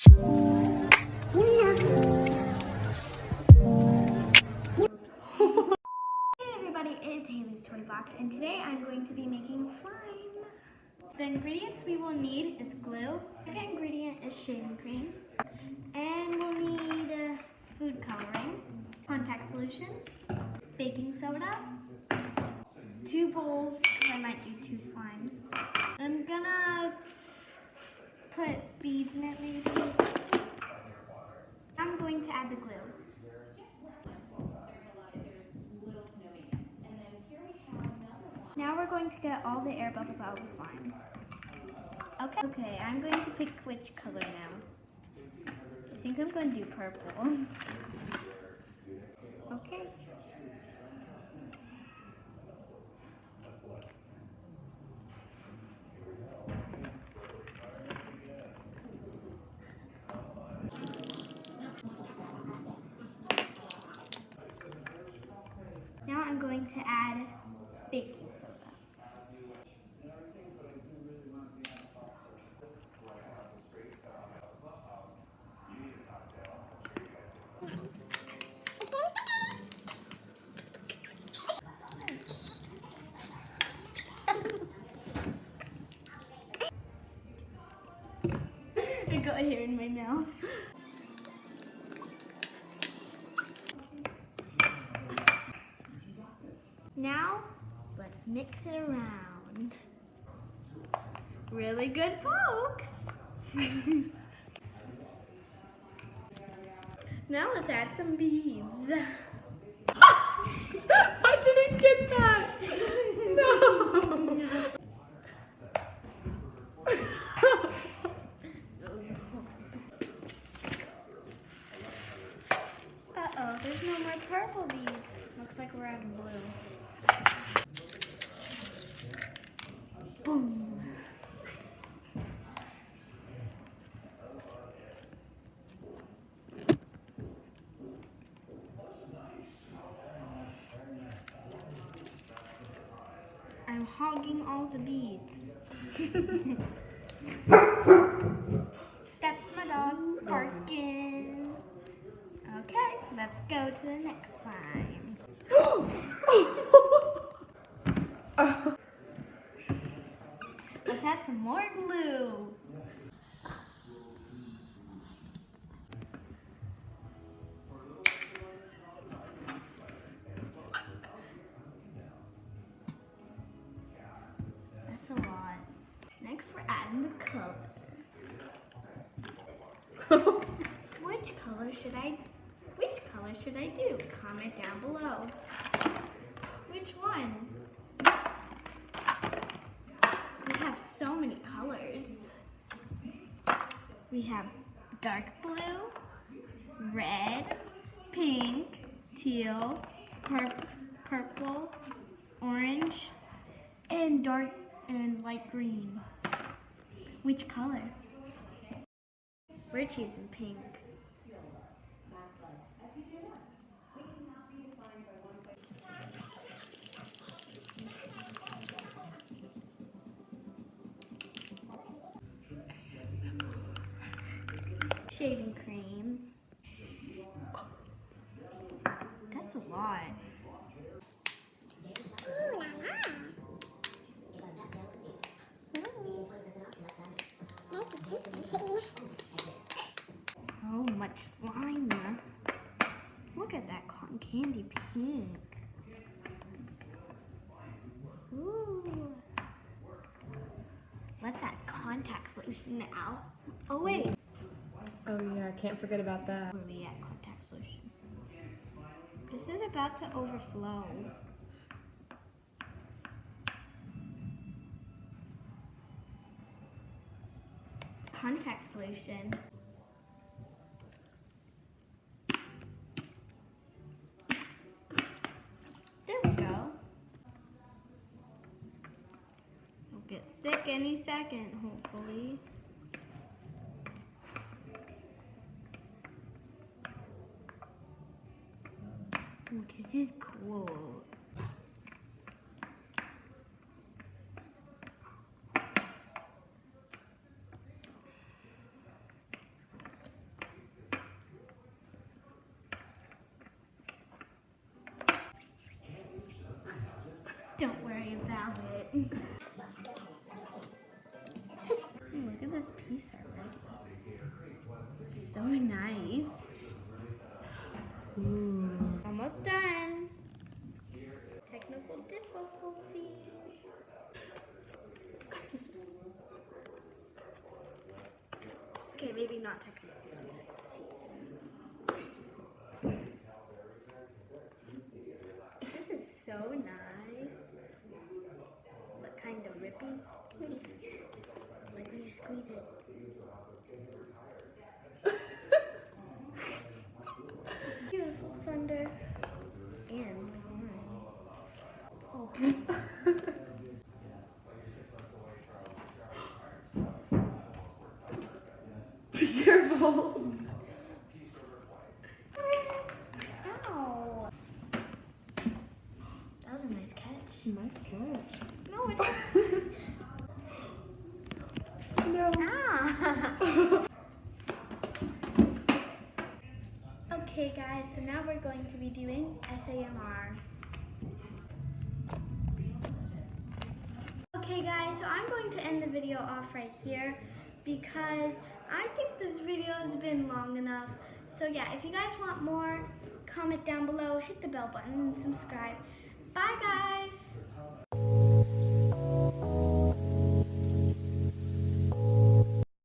Hey everybody, it is Haley's Toy Box, and today I'm going to be making slime. The ingredients we will need is glue. The second ingredient is shaving cream. And we'll need food coloring, contact solution, baking soda, 2 bowls. I might do 2 slimes. I'm gonna put beads in it maybe. I'm going to add the glue. Now we're going to get all the air bubbles out of the slime. Okay, I'm going to pick which color now. I think I'm going to do purple. Okay. Now I'm going to add baking soda. I got hair in my mouth. Now, let's mix it around. Really good pokes. Now let's add some beads. I didn't get that. No. Uh-oh, there's no more purple beads. Looks like we're adding blue. Boom. I'm hogging all the beads. That's my dog barking. Okay, let's go to the next slime. Let's add some more glue. That's a lot. Next, we're adding the color. Which color should I do? Comment down below. Which one? We have so many colors. We have dark blue, red, pink, teal, purple, orange, and dark and light green. Which color? We're choosing pink. Shaving cream. That's a lot. Oh, much slime. Look at that cotton candy pink. Ooh. Let's add contact solution now. Oh wait. Oh yeah, can't forget about that. Where we add contact solution. This is about to overflow. It's contact solution. There we go. It'll get thick any second, hopefully. Ooh, this is cool. piece already. So nice. Ooh. Almost done. Technical difficulties. Okay, maybe not technical difficulties. This is so nice. But kind of rippy. Like when you squeeze it. Beautiful thunder. And slime. Oh, Be careful. ow. That was a nice catch. Nice catch. No, it's No. ah. Okay guys, so now we're going to be doing SAMR. Okay guys, so I'm going to end the video off right here because I think this video has been long enough. So yeah, if you guys want more, comment down below, hit the bell button and subscribe. Bye guys!